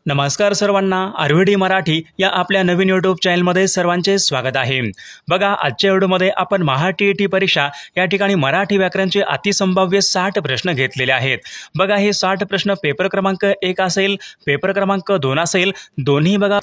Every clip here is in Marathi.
नमस्कार सर्वांना, आरव्हीडी मराठी या आपल्या नवीन यूट्यूब चॅनलमध्ये सर्वांचे स्वागत आहे। बघा, आजच्या व्हिडिओमध्ये आपण महा-टी-ई-टी परीक्षा या ठिकाणी मराठी व्याकरणचे अतिसंभाव्य 60 प्रश्न घेतलेले आहेत। बघा, हे 60 प्रश्न पेपर क्रमांक 1 असेल, पेपर क्रमांक 2 असेल, दोन्ही बघा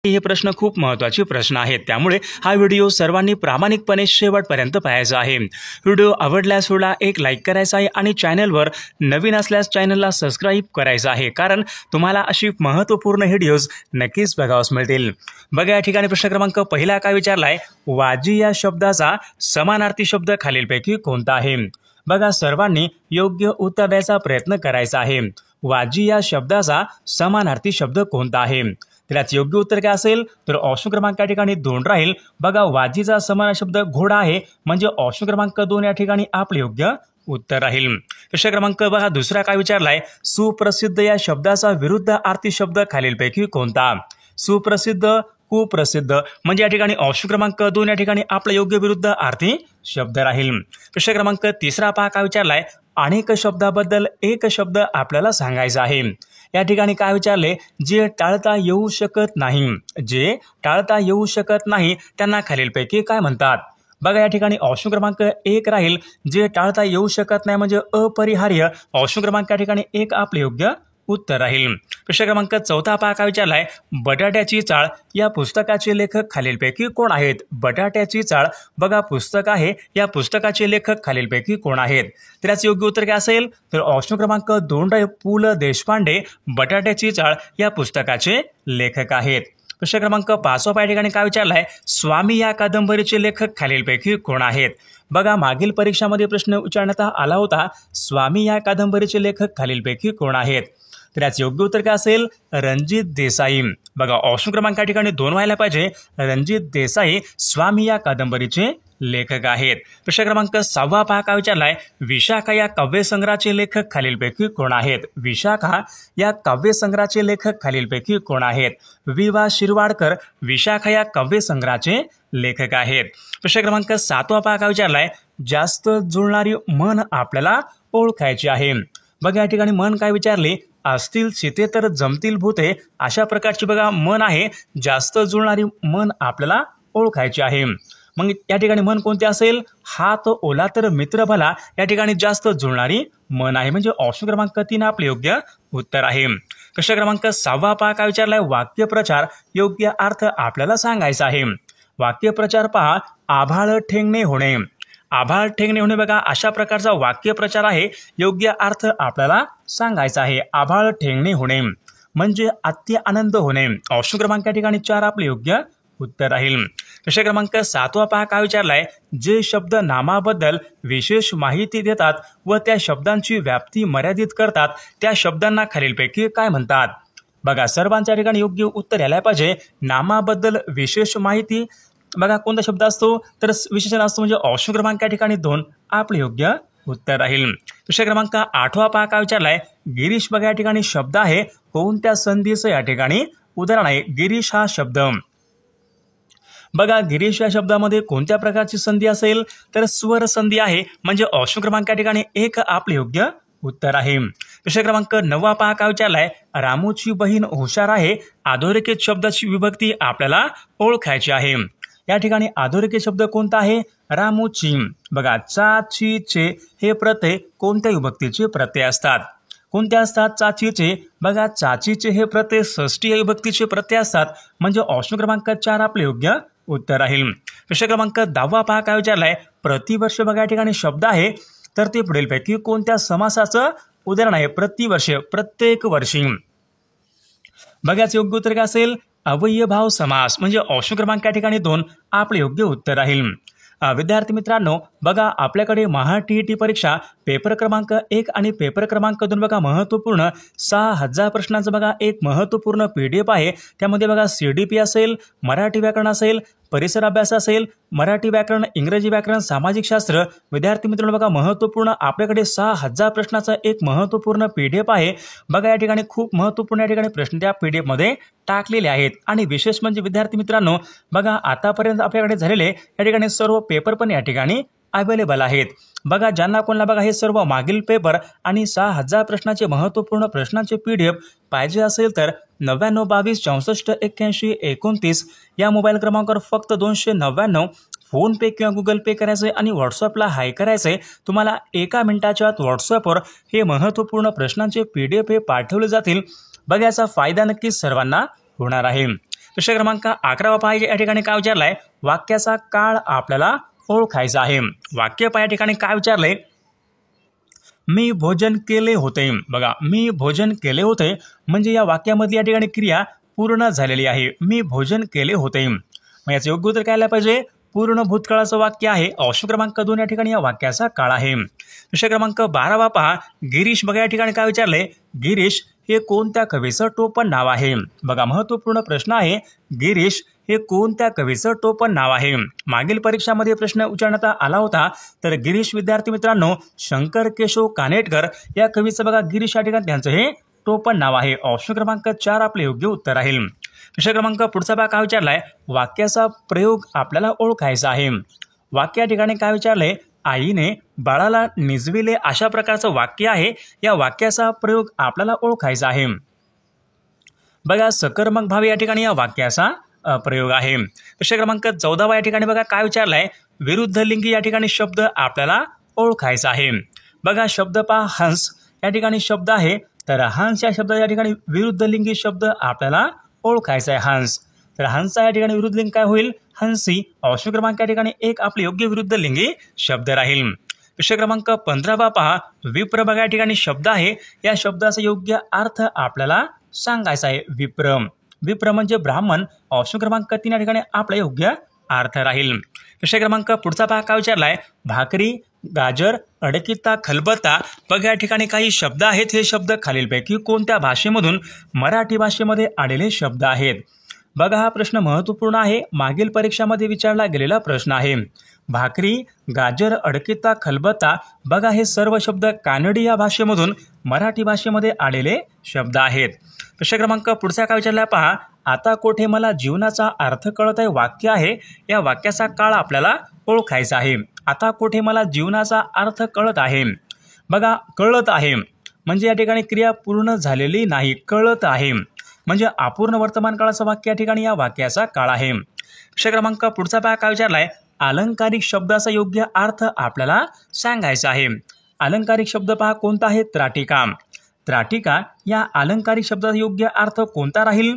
हे प्रश्न खूप महत्त्वाचे प्रश्न आहेत। त्यामुळे हा व्हिडिओ सर्वांनी प्रामाणिकपणे शेवटपर्यंत पाहायचा आहे। व्हिडिओ आवडल्यास व्हिडिओला एक लाईक करायचा आहे आणि चॅनलवर नवीन असल्यास चॅनलला सबस्क्राईब करायचं आहे, कारण तुम्हाला अशी महत्त्वपूर्ण व्हिडिओज नक्कीच बघावयास मिळतील। बघा, या ठिकाणी प्रश्न क्रमांक पहिला काय विचारलाय, वाजी या शब्दाचा समानार्थी शब्द खालीलपैकी कोणता आहे? बघा, सर्वांनी योग्य उत्तर द्यायचा प्रयत्न करायचा आहे। वाजी या शब्दाचा समानार्थी शब्द कोणता आहे? त्याच योग्य उत्तर काय असेल तर ऑप्शन क्रमांक या ठिकाणी 2 राहील। बघा, वाजीचा समान शब्द घोडा आहे, म्हणजे ऑप्शन क्रमांक 2 या ठिकाणी आपले योग्य उत्तर राहील। प्रश्न क्रमांक बघा दुसरा काय विचारलाय, सुप्रसिद्ध या शब्दाचा विरुद्धार्थी शब्द खालीलपैकी कोणता? सुप्रसिद्ध, कुप्रसिद्ध, म्हणजे या ठिकाणी ऑप्शन क्रमांक 2 या ठिकाणी आपला योग्य विरुद्धार्थी शब्द राहील। प्रश्न क्रमांक तिसरा पहा काय विचारलाय, अनेक शब्दाबद्दल एक शब्द आपल्याला सांगायचा आहे। या ठिकाणी काय विचारले, जे टाळता येऊ शकत नाही, जे टाळता येऊ शकत नाही त्यांना खालीलपैकी काय म्हणतात? बघा, या ठिकाणी ऑप्शन क्रमांक 1 राहील, जे टाळता येऊ शकत नाही म्हणजे अपरिहार्य, ऑप्शन क्रमांक या ठिकाणी 1 आपले योग्य उत्तर राहील। प्रश्न क्रमांक चौथा पहा काय विचारलाय, बटाट्याची चाळ या पुस्तकाचे लेखक खालीलपैकी कोण आहेत? बटाट्याची चाळ बघा पुस्तक आहे, या पुस्तकाचे लेखक खालीलपैकी कोण आहेत? त्याच योग्य उत्तर काय असेल तर ऑप्शन क्रमांक 2 राहील, पु ल देशपांडे बटाट्याची चाळ या पुस्तकाचे लेखक आहेत। प्रश्न क्रमांक 5 या ठिकाणी काय विचारलाय, स्वामी या कादंबरीचे लेखक खालीलपैकी कोण आहेत? बघा, मागील परीक्षामध्ये प्रश्न विचारण्यात आला होता, स्वामी या कादंबरीचे लेखक खालीलपैकी कोण आहेत? तर याचे योग्य उत्तर काय असेल, रणजित देसाई। बघा, ऑप्शन क्रमांक या ठिकाणी 2 व्हायला पाहिजे, रणजित देसाई स्वामी या कादंबरीचे लेखक आहेत। प्रश्न क्रमांक 6 पहा काय विचारलाय, विशाखा या काव्यसंग्रहाचे लेखक खालीलपैकी कोण आहेत? विशाखा या काव्यसंग्रहाचे लेखक खालीलपैकी कोण आहेत? वि वा शिरवाडकर विशाखा या काव्यसंग्रहाचे लेखक आहेत। प्रश्न क्रमांक 7 पहा काय विचारलाय, जास्त जुळणारी म्हण आपल्याला ओळखायची आहे। बघा, या ठिकाणी म्हण काय विचारली, असतील सीते तर जमतील भूते, अशा प्रकारची बघा म्हण आहे, जास्त जुळणारी म्हण आपल्याला ओळखायची आहे। मग या ठिकाणी म्हण कोणती असेल, हात ओला तर मित्र भला, या ठिकाणी जास्त जुळणारी म्हण आहे, म्हणजे ऑप्शन क्रमांक 3 आपले योग्य उत्तर आहे। प्रश्न क्रमांक 6 पहा काय विचारलाय, वाक्यप्रचार योग्य अर्थ आपल्याला सांगायचा आहे। वाक्यप्रचार पहा, आभाळ ठेंगणे होणे, आभाळ ठेंगणे होणे बघा अशा प्रकारचा वाक्यप्रचार आहे, योग्य अर्थ आपल्याला सांगायचा आहे। आभाळ ठेंगणे होणे म्हणजे अति आनंद होणे, ऑप्शन क्रमांक या ठिकाणी 4 आपले योग्य उत्तर राहील। प्रश्न क्रमांक 7 पहा काय विचारलाय, जे शब्द नामाबद्दल विशेष माहिती देतात व त्या शब्दांची व्याप्ती मर्यादित करतात त्या शब्दांना खालीलपैकी काय म्हणतात? बघा, सर्वांच्या ठिकाणी योग्य उत्तर यायला पाहिजे, नामाबद्दल विशेष माहिती बघा कोणता शब्द असतो तर विशेषण असतो, म्हणजे ऑप्शन क्रमांक या ठिकाणी 2 आपले योग्य उत्तर राहील। प्रश्न क्रमांक 8 पहा काय विचारलाय, गिरीश बघा या ठिकाणी शब्द आहे, कोणत्या संधीचं या ठिकाणी उदाहरण आहे? गिरीश हा शब्द बघा, गिरीश या शब्दामध्ये कोणत्या प्रकारची संधी असेल तर स्वर संधी आहे, म्हणजे ऑप्शन क्रमांक या ठिकाणी 1 आपले योग्य उत्तर आहे। प्रश्न क्रमांक 9 पहा काय विचारलाय, रामूची बहीण हुशार आहे, अधोरेखित शब्दाची विभक्ती आपल्याला ओळखायची आहे। या ठिकाणी अधोरेखित शब्द कोणता आहे? रामूची। बघा, चा ची चे हे प्रत्यय कोणत्या विभक्तीचे प्रत्यय असतात? कोणत्या असतात? चाचीचे। बघा, चाचीचे हे प्रत्यय षष्टी विभक्तीचे प्रत्यय असतात, म्हणजे ऑप्शन क्रमांक 4 आपले योग्य उत्तर राहील। प्रश्न क्रमांक 10 पहा काय विचारलाय, प्रतिवर्ष बघा या ठिकाणी शब्द आहे, तर ते पुढीलपैकी कोणत्या समासाचं उदाहरण आहे? प्रतिवर्ष, प्रत्येक वर्षी। बघा, याचे योग्य उत्तर काय असेल, अव्ययभाव समास, म्हणजे ऑप्शन क्रमांक या ठिकाणी 2 आपले योग्य उत्तर राहील। विद्यार्थी मित्रांनो, बघा आपल्याकडे महा-टी-ई-टी परीक्षा पेपर क्रमांक 1 आणि पेपर क्रमांक 2 बघा महत्त्वपूर्ण 6000 प्रश्नांचं बघा एक महत्त्वपूर्ण PDF आहे। त्यामध्ये बघा CDP असेल, मराठी व्याकरण असेल, परिसर अभ्यास असेल, मराठी व्याकरण, इंग्रजी व्याकरण, सामाजिक शास्त्र। विद्यार्थी मित्रांनो, बघा महत्त्वपूर्ण आपल्याकडे 6000 प्रश्नाचा एक महत्त्वपूर्ण PDF आहे। बघा, या ठिकाणी खूप महत्त्वपूर्ण या ठिकाणी प्रश्न त्या PDF मध्ये टाकलेले आहेत, आणि विशेष म्हणजे विद्यार्थी मित्रांनो, बघा आतापर्यंत आपल्याकडे झालेले या ठिकाणी सर्व पेपर पण या ठिकाणी अवेलेबल आहेत। बघा, ज्यांना कोणाला बघा हे सर्व मागील पेपर आणि 6000 प्रश्नाचे महत्त्वपूर्ण प्रश्नांचे PDF पाहिजे असेल तर 9922648129 या मोबाईल क्रमांकावर फक्त 299 फोनपे किंवा गुगल पे करायचे आणि व्हॉट्सअपला हाय करायचे। तुम्हाला 1 मिनिटाच्या आत व्हॉट्सअपवर हे महत्त्वपूर्ण प्रश्नांचे PDF हे पाठवले जातील। बघा याचा फायदा नक्कीच सर्वांना होणार आहे। प्रश्न क्रमांक 11 पहा या ठिकाणी काय विचारलाय, वाक्याचा काळ आपल्याला ओळखायचा आहे। वाक्य पहा या ठिकाणी काय विचारलंय, मी भोजन केले होते। बघा मी भोजन केले होते म्हणजे या वाक्यामधली या ठिकाणी क्रिया पूर्ण झालेली आहे। मी भोजन केले होते, मग याचं योग्य उत्तर काय आलं पाहिजे, पूर्ण भूतकाळाचं वाक्य आहे। ऑप्शन क्रमांक 2 या ठिकाणी या वाक्याचा काळ आहे। प्रश्न क्रमांक 12 पहा, गिरीश बघा या ठिकाणी काय विचारलंय, गिरीश हे कोणत्या कवीचं टोपण नाव आहे। बघा महत्त्वपूर्ण प्रश्न आहे, गिरीश हे कोणत्या कवीचं टोपण नाव आहे। मागील परीक्षामध्ये प्रश्न विचारण्यात आला होता, तर गिरीश विद्यार्थी मित्रांनो शंकर केशव कानेटकर या कवीचं बघा गिरीश या ठिकाणी त्यांचं हे टोपण नाव आहे। ऑप्शन क्रमांक 4 आपले योग्य उत्तर राहील। प्रश्न क्रमांक पुढचा भाग काय विचारलाय, वाक्याचा प्रयोग आपल्याला ओळखायचा आहे। वाक्य या ठिकाणी काय विचारलंय, आईने बाळाला निजविले अशा प्रकारचं वाक्य आहे। या वाक्याचा प्रयोग आपल्याला ओळखायचा आहे। बघा सकर्मक भाव या ठिकाणी या वाक्याचा प्रयोग आहे। प्रश्न क्रमांक 14 या ठिकाणी बघा काय विचारलाय, विरुद्ध लिंगी या ठिकाणी शब्द आपल्याला ओळखायचा आहे। बघा शब्द पहा, हंस या ठिकाणी शब्द आहे, तर हंस या शब्द या ठिकाणी विरुद्ध लिंगी शब्द आपल्याला ओळखायचा आहे। हंस, तर हंस या ठिकाणी विरुद्ध लिंग काय होईल, हंसी। ऑप्शन क्रमांक या ठिकाणी 1 आपले योग्य विरुद्ध लिंगी शब्द राहील। प्रश्न क्रमांक 15 पहा, विप्र बघा या ठिकाणी शब्द आहे, या शब्दाचा योग्य अर्थ आपल्याला सांगायचा आहे। विप्र, विप्र म्हणजे ब्राह्मण। ऑप्शन क्रमांक 3 या ठिकाणी आपला योग्य अर्थ राहील। प्रश्न क्रमांक पुढचा पहा काय विचारलाय, भाकरी, गाजर, अडकिता, खलबत्ता बघा या ठिकाणी काही शब्द आहेत। हे शब्द खालीलपैकी कोणत्या भाषेमधून मराठी भाषेमध्ये आलेले शब्द आहेत। बघा हा प्रश्न महत्त्वपूर्ण आहे, मागील परीक्षामध्ये विचारला गेलेला प्रश्न आहे। भाकरी, गाजर, अडकिता, खलबत्ता बघा हे सर्व शब्द कानडी या भाषेमधून मराठी भाषेमध्ये आलेले शब्द आहेत। प्रश्न क्रमांक पुढचा काय विचारला पहा, आता कोठे मला जीवनाचा अर्थ कळत आहे वाक्य आहे। या वाक्याचा काळ आपल्याला ओळखायचा आहे। आता कोठे मला जीवनाचा अर्थ कळत आहे। बघा कळत आहे म्हणजे या ठिकाणी क्रिया पूर्ण झालेली नाही, कळत आहे म्हणजे अपूर्ण वर्तमान काळाचं वाक्य या ठिकाणी या वाक्याचा काळ आहे। प्रश्न क्रमांक पुढचा पहा काय विचारलाय, अलंकारिक शब्दाचा योग्य अर्थ आपल्याला सांगायचा आहे। अलंकारिक शब्द पहा कोणता आहे, त्राटिका। त्राटिका या अलंकारिक शब्दाचा योग्य अर्थ कोणता राहील।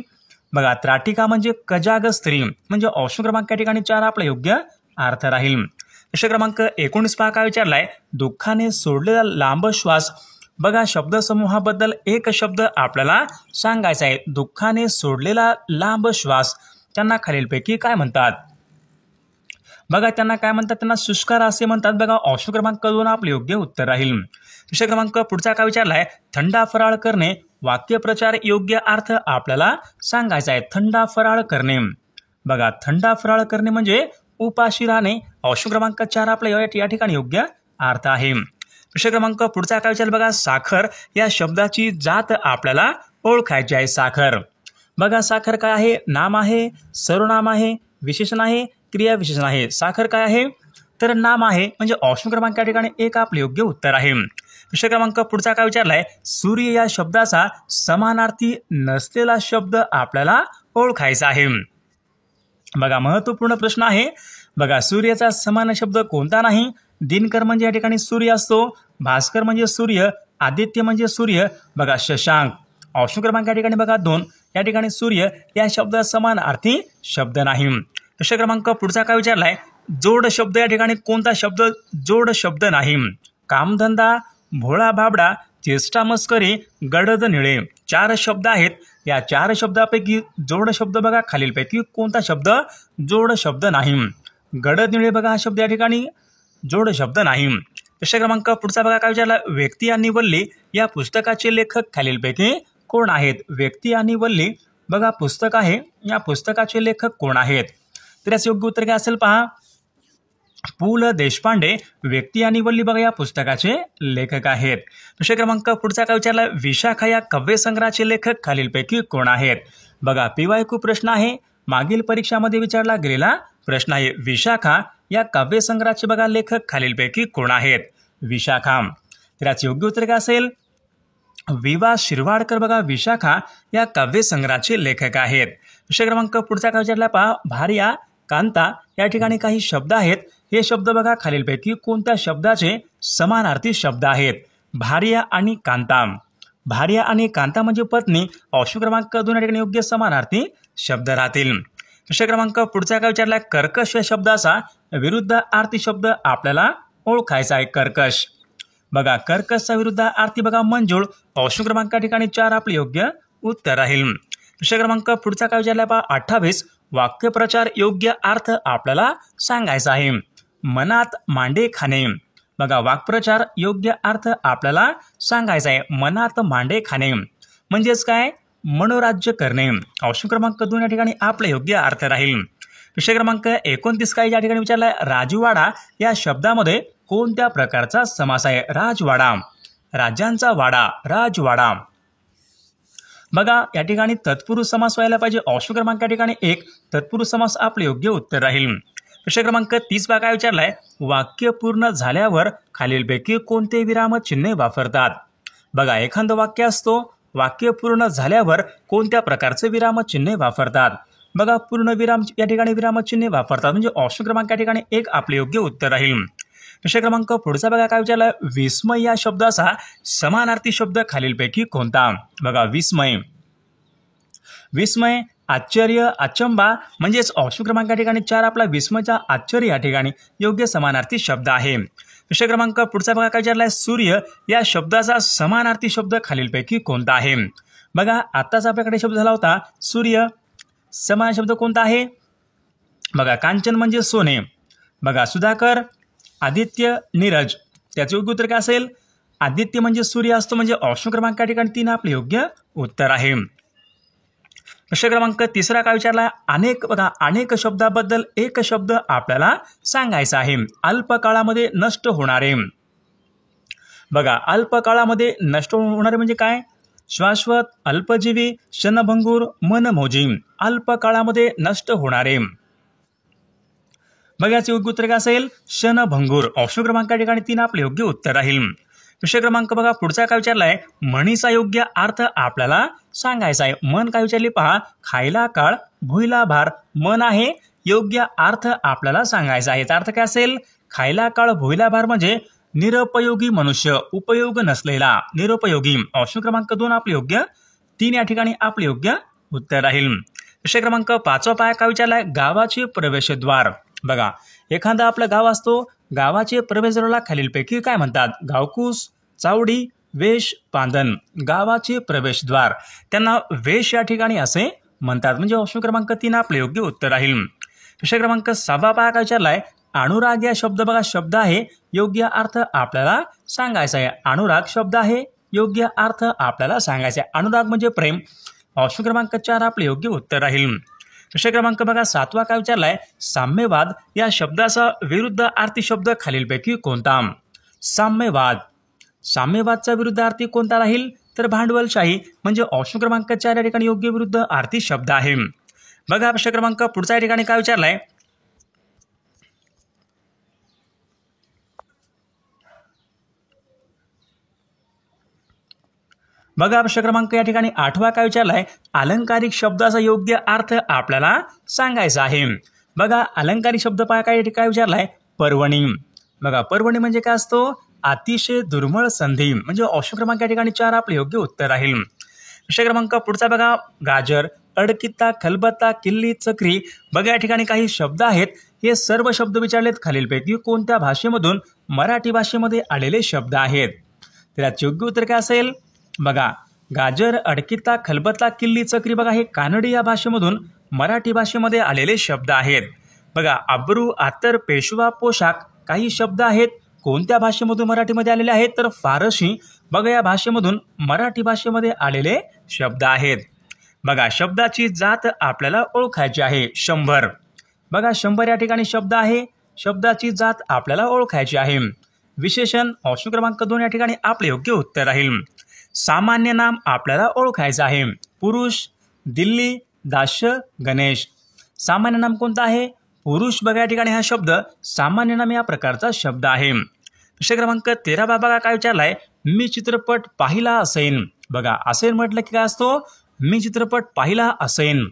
बघा त्राटिका म्हणजे कजाग स्त्री, म्हणजे ऑप्शन क्रमांक या ठिकाणी 4 आपला योग्य अर्थ राहील। प्रश्न क्रमांक 19 पहा काय विचारलाय, दुःखाने सोडलेला लांब श्वास बघा शब्दसमूहाबद्दल एक शब्द आपल्याला सांगायचा आहे। दुःखाने सोडलेला लांब श्वास त्यांना खालीलपैकी काय म्हणतात। बघा त्यांना काय म्हणतात, त्यांना शुष्कार असे म्हणतात। बघा ऑप्शन क्रमांक 2 आपले योग्य उत्तर राहील। प्रश्न क्रमांक पुढचा काय विचारलाय, थंडा फराळ करणे वाक्यप्रचार योग्य अर्थ आपल्याला सांगायचा आहे। थंडा फराळ करणे, बघा थंडा फराळ करणे म्हणजे उपाशी राहणे। ऑप्शन क्रमांक 4 आपला या ठिकाणी योग्य अर्थ आहे। प्रश्न क्रमांक पुढचा काय विचारला बघा, साखर या शब्दाची जात आपल्याला ओळखायची आहे। साखर बघा साखर काय आहे, नाम आहे, सर्वनाम आहे, विशेषण आहे, क्रिया विशेषण आहे। साखर काय आहे, तर नाम आहे, म्हणजे ऑप्शन क्रमांक या ठिकाणी 1 आपले योग्य उत्तर आहे। प्रश्न क्रमांक पुढचा काय विचारलाय, सूर्य या शब्दाचा समानार्थी नसलेला शब्द आपल्याला ओळखायचा आहे। बघा महत्त्वपूर्ण प्रश्न आहे। बघा सूर्याचा समान शब्द कोणता नाही। दिनकर म्हणजे या ठिकाणी सूर्य असतो, भास्कर म्हणजे सूर्य, आदित्य म्हणजे सूर्य। बघा शशांक, ऑप्शन क्रमांक या ठिकाणी बघा 2 या ठिकाणी सूर्य या शब्दाचा समानार्थी शब्द नाही। प्रश्न क्रमांक पुढचा काय विचारलाय, जोड शब्द या ठिकाणी कोणता शब्द जोड शब्द नाही। कामधंदा, भोळा भाबडा, चेष्टा मस्करी, गडद निळे 4 शब्द आहेत। या 4 शब्दापैकी जोड शब्द बघा खालीलपैकी कोणता शब्द जोड शब्द नाही। गडद निळे बघा हा शब्द या ठिकाणी जोड शब्द नाही। प्रश्न क्रमांक पुढचा बघा काय विचारला, व्यक्ती आणि वल्ली या पुस्तकाचे लेखक खालीलपैकी कोण आहेत। व्यक्ती आणि वल्ली बघा पुस्तक आहे, या पुस्तकाचे लेखक कोण आहेत। तर याचं योग्य उत्तर काय असेल पहा, पु ल देशपांडे व्यक्ती आणि वल्ली बघा या पुस्तकाचे लेखक आहेत। प्रश्न क्रमांक पुढचा काय विचारला, विशाखा या काव्यसंग्रहाचे लेखक खालीलपैकी कोण आहेत। बघा PYQ प्रश्न आहे, मागील परीक्षामध्ये विचारला गेलेला प्रश्न आहे। विशाखा या काव्यसंग्रहाचे बघा लेखक खालीलपैकी कोण आहेत। विशाखा, तर याचे योग्य उत्तर काय असेल, विवा शिरवाडकर बघा विशाखा या काव्यसंग्रहाचे लेखक आहेत. विषय क्रमांक पुढचा काय विचारला पहा, भार्या कांता या ठिकाणी काही शब्द आहेत. हे शब्द बघा खालीलपैकी कोणत्या शब्दाचे समानार्थी शब्द आहेत. भार्या आणि कांता. भार्या आणि कांता म्हणजे पत्नी. ऑप्शन क्रमांक 2 या ठिकाणी योग्य समानार्थी शब्द राहतील. विषय क्रमांक पुढचा काय विचारला, कर्कश या शब्दाचा विरुद्धार्थी शब्द आपल्याला ओळखायचा आहे. कर्कश बघा कर्कशचा विरुद्धार्थी बघा मंजूळ. ऑप्शन क्रमांक ठिकाणी 4 आपले योग्य उत्तर राहील. विषय क्रमांक पुढचा काय विचारला पहा, 28 वाक्यप्रचार योग्य अर्थ आपल्याला सांगायचा आहे. मनात मांडे खाणे. बघा वाक्प्रचार योग्य अर्थ आपल्याला सांगायचा आहे. मनात मांडे खाणे म्हणजेच काय, मनोराज्य करणे. ऑप्शन क्रमांक 2 या ठिकाणी आपले योग्य अर्थ राहील. विषय क्रमांक 29 काय या ठिकाणी विचारलाय, राजवाडा या शब्दामध्ये कोणत्या प्रकारचा समास आहे. राजवाडा, राज्यांचा वाडा, राजवाडा. बघा या ठिकाणी तत्पुरुष समास व्हायला पाहिजे. ऑप्शन क्रमांक या ठिकाणी 1 तत्पुरुष समास आपले योग्य उत्तर राहील. विषय क्रमांक 30 बघा काय विचारलाय, वाक्य पूर्ण झाल्यावर खालीलपैकी कोणते विरामचिन्हे वापरतात. बघा एखादं वाक्य असतो, वाक्य पूर्ण झाल्यावर कोणत्या प्रकारचे विरामचिन्हे वापरतात. बघा पूर्ण विराम या ठिकाणी विरामचिन्हे वापरतात म्हणजे ऑप्शन क्रमांक या ठिकाणी 1 आपले योग्य उत्तर राहील. विषय क्रमांक पुढचा बघा काय विचारलाय, विस्मय या शब्दाचा समानार्थी शब्द खालीलपैकी कोणता. बघा विस्मय. विस्मय आश्चर्य अचंबा म्हणजेच ऑप्शन क्रमांक या ठिकाणी 4 आपला विस्मयचा आश्चर्य या ठिकाणी योग्य समानार्थी शब्द आहे. विषय क्रमांक पुढचा बघा काय विचारलाय, सूर्य या शब्दाचा समानार्थी शब्द खालीलपैकी कोणता आहे. बघा आत्ताच आपल्याकडे शब्द झाला होता सूर्य. समान शब्द कोणता आहे. बघा कांचन म्हणजे सोने. बघा सुधाकर, आदित्य, नीरज. त्याचे योग्य उत्तर काय असेल, आदित्य म्हणजे सूर्य असतो म्हणजे ऑप्शन क्रमांक या ठिकाणी 3 आपले योग्य उत्तर आहे. विषय क्रमांक 3 काय विचारला, अनेक. बघा अनेक शब्दाबद्दल एक शब्द आपल्याला सांगायचा आहे. अल्पकाळामध्ये नष्ट होणारे. बघा अल्पकाळामध्ये नष्ट होणारे म्हणजे काय, शाश्वत, अल्पजीवी, क्षणभंगूर, मनमोजी. अल्पकाळामध्ये नष्ट होणारे. बघा याचे योग्य उत्तर काय असेल, क्षणभंगूर. ऑप्शन क्रमांक या ठिकाणी 3 आपले योग्य उत्तर राहील. विषय क्रमांक बघा पुढचा काय विचारलाय, म्हणीचा योग्य अर्थ आपल्याला सांगायचा आहे. मन काय विचारली पहा, खायला काळ भुईला भार. मन आहे, योग्य अर्थ आपल्याला सांगायचा आहे. याचा अर्थ काय असेल, खायला काळ भुईला भार म्हणजे निरुपयोगी मनुष्य, उपयोग नसलेला, निरुपयोगी. ऑप्शन क्रमांक 2 आपले योग्य, 3 या ठिकाणी आपले योग्य उत्तर राहील. विषय क्रमांक 5 पाय काय विचारलाय, गावाचे प्रवेशद्वार. बघा एखादा आपलं गाव असतो, गावाचे प्रवेशद्वाराला खालीलपैकी काय म्हणतात. गावकूस, चावडी, वेश, पांदन. गावाचे प्रवेशद्वार त्यांना वेश या ठिकाणी असे म्हणतात म्हणजे ऑप्शन क्रमांक 3 आपले योग्य उत्तर राहील. विषय क्रमांक 6 पाय काय विचारलाय, अनुराग या शब्द. बघा शब्द आहे, योग्य अर्थ आपल्याला सांगायचा आहे. अनुराग शब्द आहे, योग्य अर्थ आपल्याला सांगायचा आहे. अनुराग म्हणजे प्रेम. ऑप्शन क्रमांक 4 आपले योग्य उत्तर राहील. विषय क्रमांक बघा 7 काय विचारलाय, साम्यवाद या शब्दाचा विरुद्धार्थी शब्द खालीलपैकी कोणता. साम्यवाद. साम्यवादचा विरुद्धार्थी कोणता राहील तर भांडवलशाही म्हणजे ऑप्शन क्रमांक 4 या ठिकाणी योग्य विरुद्धार्थी शब्द आहे. बघा विषय क्रमांक पुढच्या ठिकाणी काय विचारलाय, बघा विषय क्रमांक या ठिकाणी 8 काय विचारलाय, अलंकारिक शब्दाचा योग्य अर्थ आपल्याला सांगायचा आहे. बघा अलंकारिक शब्द काय विचारलाय, पर्वणी. बघा पर्वणी म्हणजे काय असतो, अतिशय दुर्मिळ संधी म्हणजे ऑप्शन क्रमांक या ठिकाणी 4 आपले योग्य उत्तर राहील. विषय क्रमांक पुढचा बघा, गाजर, अडकित्ता, खलबत्ता, किल्ली, चक्री. बघा या ठिकाणी काही शब्द आहेत. हे सर्व शब्द विचारलेत खालीलपैकी कोणत्या भाषेमधून मराठी भाषेमध्ये आलेले शब्द आहेत. तर याचे योग्य उत्तर काय असेल, बघा गाजर, अडकित्ता, खलबत्ता, किल्ली, चक्री. बघा हे कानडी या भाषेमधून मराठी भाषेमध्ये आलेले शब्द आहेत. बघा अब्रू, आतर, पेशवा, पोशाख काही शब्द आहेत कोणत्या भाषेमधून मराठीमध्ये आलेले आहेत तर फारसी. बघा या भाषेमधून मराठी भाषेमध्ये आलेले शब्द आहेत. बघा शब्दाची जात आपल्याला ओळखायची आहे. 100. बघा 100 या ठिकाणी शब्द आहे, शब्दाची जात आपल्याला ओळखायची आहे. विशेषण ऑप्शन क्रमांक 2 या ठिकाणी आपले योग्य उत्तर राहील. सामान्य नाम आपल्याला ओळखायचं आहे. पुरुष, दिल्ली, दास्य, गणेश. सामान्य नाम कोणता आहे, पुरुष. बघा या ठिकाणी हा शब्द सामान्य नाम या प्रकारचा शब्द आहे. विषय क्रमांक 13 बघा काय विचारलाय, मी चित्रपट पाहिला असेन. बघा असेन म्हटलं की काय असतो, मी चित्रपट पाहिला असेन.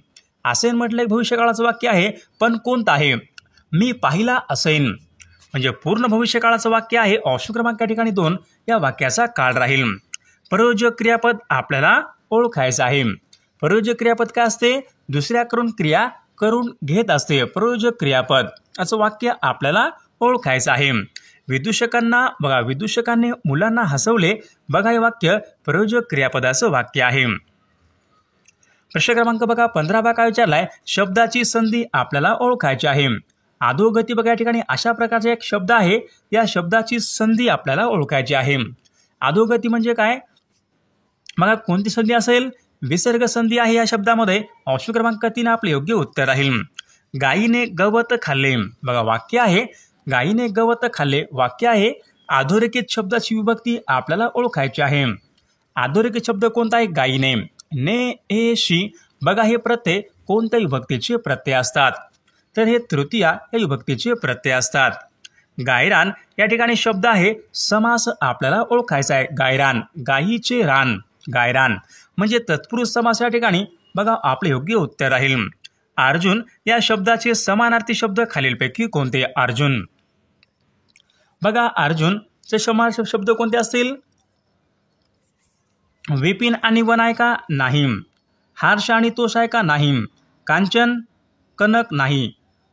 असेन म्हटलं की भविष्यकाळाचं वाक्य आहे, पण कोणतं आहे, मी पाहिला असेन. म्हणजे पूर्ण भविष्यकाळाचं वाक्य आहे. ऑप्शन क्रमांक या ठिकाणी 2 या वाक्याचा काळ राहील. प्रयोजक क्रियापद आपल्याला ओळखायचं आहे. प्रयोजक क्रियापद काय असते, दुसऱ्याकडून क्रिया करून घेत असते. प्रयोजक क्रियापद असं वाक्य आपल्याला ओळखायचं आहे. विदूषकांना बघा, विदूषकांनी मुलांना हसवले. बघा हे वाक्य प्रयोजक क्रियापदाचं वाक्य आहे. प्रश्न क्रमांक बघा 15 काय विचारलाय, शब्दाची संधी आपल्याला ओळखायची आहे. अधोगती बघा या ठिकाणी अशा प्रकारचा एक शब्द आहे, या शब्दाची संधी आपल्याला ओळखायची आहे. अधोगती म्हणजे काय, बघा कोणती संधी असेल, विसर्ग संधी आहे या शब्दामध्ये. ऑप्शन क्रमांक 3 आपले योग्य उत्तर राहील. गायीने गवत खाल्ले. बघा वाक्य आहे गायीने गवत खाल्ले, वाक्य आहे. अधोरेखित शब्दाची विभक्ती आपल्याला ओळखायची आहे. अधोरेखित शब्द कोणता आहे, गायीने. ने ए शी बघा हे प्रत्यय कोणत्या विभक्तीचे प्रत्यय असतात, तर हे तृतीय या विभक्तीचे प्रत्यय असतात. गायरान या ठिकाणी शब्द आहे, समास आपल्याला ओळखायचा आहे. गायरान, गायीचे रान, गायरान म्हणजे तत्पुरुष समास या ठिकाणी बघा आपले योग्य उत्तर राहील. अर्जुन या शब्दाचे समानार्थी शब्द खालीलपैकी कोणते, अर्जुन. बघा अर्जुनचे समानार्थी शब्द कोणते असतील, विपिन आणि वन आहे का, नाही. हर्ष आणि तोष आहे का, नाही. कांचन कनक नाही.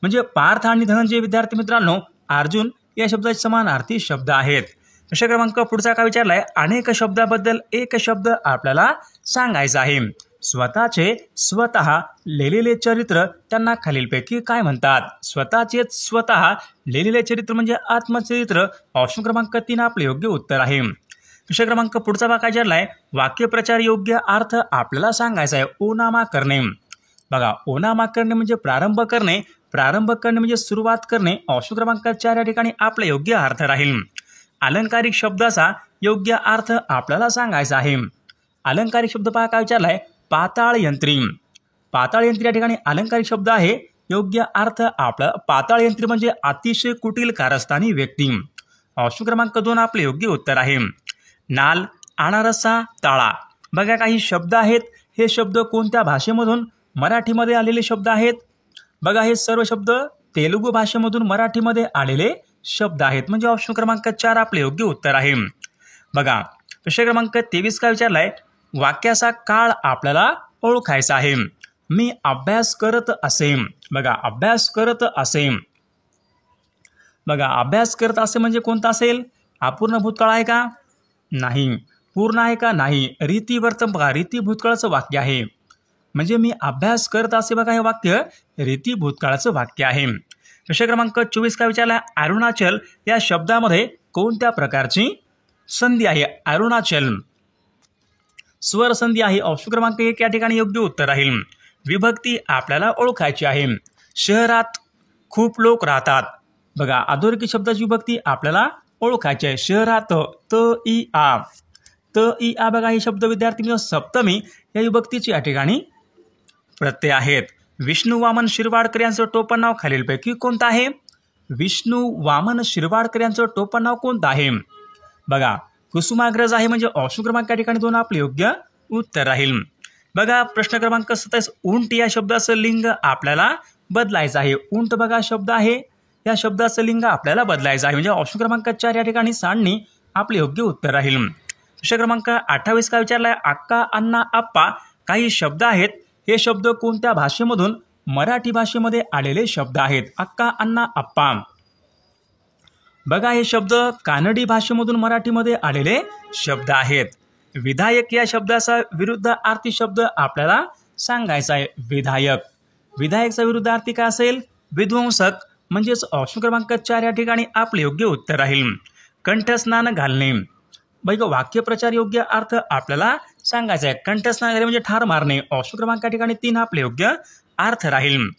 म्हणजे पार्थ आणि धनंजय विद्यार्थी मित्रांनो, अर्जुन या शब्दाचे समानार्थी शब्द आहेत. प्रश्न क्रमांक पुढचा काय विचारलाय, अनेक शब्दाबद्दल एक शब्द आपल्याला सांगायचा आहे. स्वतःचे स्वतः लिहिलेले चरित्र त्यांना खालीलपैकी काय म्हणतात. स्वतःचे स्वतः लिहिलेले चरित्र म्हणजे आत्मचरित्र. ऑप्शन क्रमांक 3 आपले योग्य उत्तर आहे. प्रश्न क्रमांक पुढचा भाग काय विचारलाय, वाक्यप्रचार योग्य अर्थ आपल्याला सांगायचा आहे. ओनामा करणे. बघा ओनामा करणे म्हणजे प्रारंभ करणे, प्रारंभ करणे म्हणजे सुरुवात करणे. ऑप्शन क्रमांक 4 या ठिकाणी आपला योग्य अर्थ राहील. अलंकारिक शब्दाचा योग्य अर्थ आपल्याला सांगायचा आहे. अलंकारिक शब्द पहा काय विचारलाय, पाताळ यंत्री. पाताळ यंत्री या ठिकाणी अलंकारिक शब्द आहे. योग्य अर्थ आपला पाताळ यंत्री म्हणजे अतिशय कुटील कारस्थानी व्यक्ती. ऑप्शन क्रमांक 2 आपले योग्य उत्तर आहे. नाल, अनारसा, ताळा बघा काही शब्द आहेत. हे शब्द कोणत्या भाषेमधून मराठीमध्ये आलेले शब्द आहेत. बघा हे सर्व शब्द तेलुगू भाषेमधून मराठीमध्ये आलेले शब्द आहेत. म्हणजे ऑप्शन क्रमांक 4 आपले योग्य उत्तर आहे. बघा प्रश्न क्रमांक 23 काय विचारलाय, वाक्याचा काळ आपल्याला ओळखायचा आहे. मी अभ्यास करत असेन. बघा अभ्यास करत असेन. बघा अभ्यास करत असे म्हणजे कोणता असेल, अपूर्ण भूतकाळ आहे का, नाही. पूर्ण आहे का, नाही. रीती वर्तमान बघा रीती भूतकाळाचं वाक्य आहे. म्हणजे मी अभ्यास करत असे बघा हे वाक्य रीती भूतकाळाचं वाक्य आहे. प्रश्न क्रमांक 24 काय विचारला, अरुणाचल या शब्दामध्ये कोणत्या प्रकारची संधी आहे. अरुणाचल स्वर संधी आहे. ऑप्शन क्रमांक 1 या ठिकाणी योग्य उत्तर राहील. विभक्ती आपल्याला ओळखायची आहे. शहरात खूप लोक राहतात. बघा अधोरेखित शब्दाची विभक्ती आपल्याला ओळखायची आहे. शहरात त इ आ, त इ आ बघा हे शब्द विद्यार्थी सप्तमी या विभक्तीची या ठिकाणी प्रत्यय आहेत. विष्णू वामन शिरवाडकर यांचं टोपण नाव खालीलपैकी कोणतं आहे. विष्णू वामन शिरवाडकर यांचं टोपण नाव कोणतं आहे. बघा कुसुमाग्रज आहे. म्हणजे ऑप्शन क्रमांक या ठिकाणी 2 आपले योग्य उत्तर राहील. बघा प्रश्न क्रमांक 27, उंट या शब्दाचं लिंग आपल्याला बदलायचं आहे. उंट बघा शब्द आहे, या शब्दाचं लिंग आपल्याला बदलायचं आहे. म्हणजे ऑप्शन क्रमांक 4 या ठिकाणी सांडणी आपले योग्य उत्तर राहील. प्रश्न क्रमांक 28 काय विचारलाय, अक्का, अण्णा, आप्पा काही शब्द आहेत. हे शब्द कोणत्या भाषेमधून मराठी भाषेमध्ये आलेले शब्द आहेत. अक्का, अण्णा, आप्पा बघा हे शब्द कानडी भाषेमधून मराठीमध्ये आलेले शब्द आहेत. विधायक या शब्दाचा विरुद्धार्थी शब्द आपल्याला सांगायचा आहे. विधायक, विधायकचा विरुद्धार्थी काय असेल, विध्वंसक. म्हणजेच ऑप्शन क्रमांक 4 या ठिकाणी आपले योग्य उत्तर राहील. कंठस्नान घालणे. बघा वाक्यप्रचार योग्य अर्थ आपल्याला सांगायचा आहे. कंठस्नान घालणे म्हणजे ठार मारणे. ऑप्शन क्रमांक या ठिकाणी 3 आपले योग्य अर्थ राहील.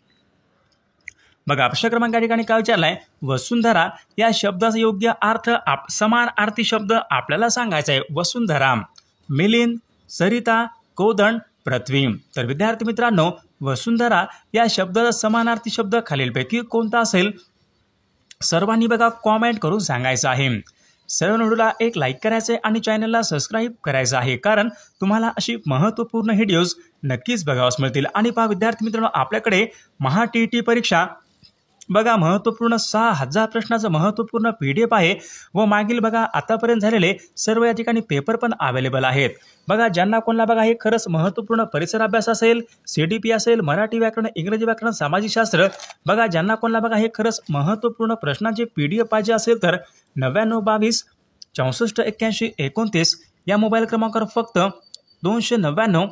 बघा प्रश्न क्रमांक या ठिकाणी काय विचारलाय, वसुंधरा या शब्दाचा योग्य अर्थ समान अर्थी शब्द आपल्याला सांगायचा आहे. वसुंधरा, मिलिंद, सरिता, कोदंड, पृथ्वी. तर विद्यार्थी मित्रांनो वसुंधरा या शब्दाचा समानार्थी शब्द खालीलपैकी कोणता असेल, सर्वांनी बघा कॉमेंट करून सांगायचं आहे. सर्व व्हिडिओला एक लाईक करायचं आहे आणि चॅनलला सबस्क्राईब करायचं आहे, कारण तुम्हाला अशी महत्त्वपूर्ण व्हिडिओज नक्कीच बघावास मिळतील। आणि पहा विद्यार्थी मित्रांनो, आपल्याकडे महा-टी-ई-टी परीक्षा बघा महत्त्वपूर्ण 6000 प्रश्नाचं महत्त्वपूर्ण PDF आहे व मागील बघा आतापर्यंत झालेले सर्व या ठिकाणी पेपर पण अवेलेबल आहेत। बघा ज्यांना कोणाला बघा हे खरंच महत्त्वपूर्ण परिसर अभ्यास असेल, CDP असेल, मराठी व्याकरण, इंग्रजी व्याकरण, सामाजिक शास्त्र, बघा ज्यांना कोणाला बघा हे खरंच महत्त्वपूर्ण प्रश्नांचे PDF पाहिजे असेल तर 9922 64 81 29 या मोबाईल क्रमांकावर फक्त 299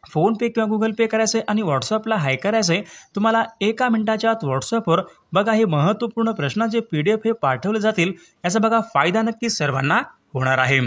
फोनपे किंवा गुगल पे करायचं आहे आणि व्हॉट्सअपला हाय करायचं आहे। तुम्हाला 1 मिनिटाच्या आत व्हॉट्सअपवर बघा हे महत्त्वपूर्ण प्रश्नांचे PDF हे पाठवले जातील। याचा बघा फायदा नक्कीच सर्वांना होणार आहे।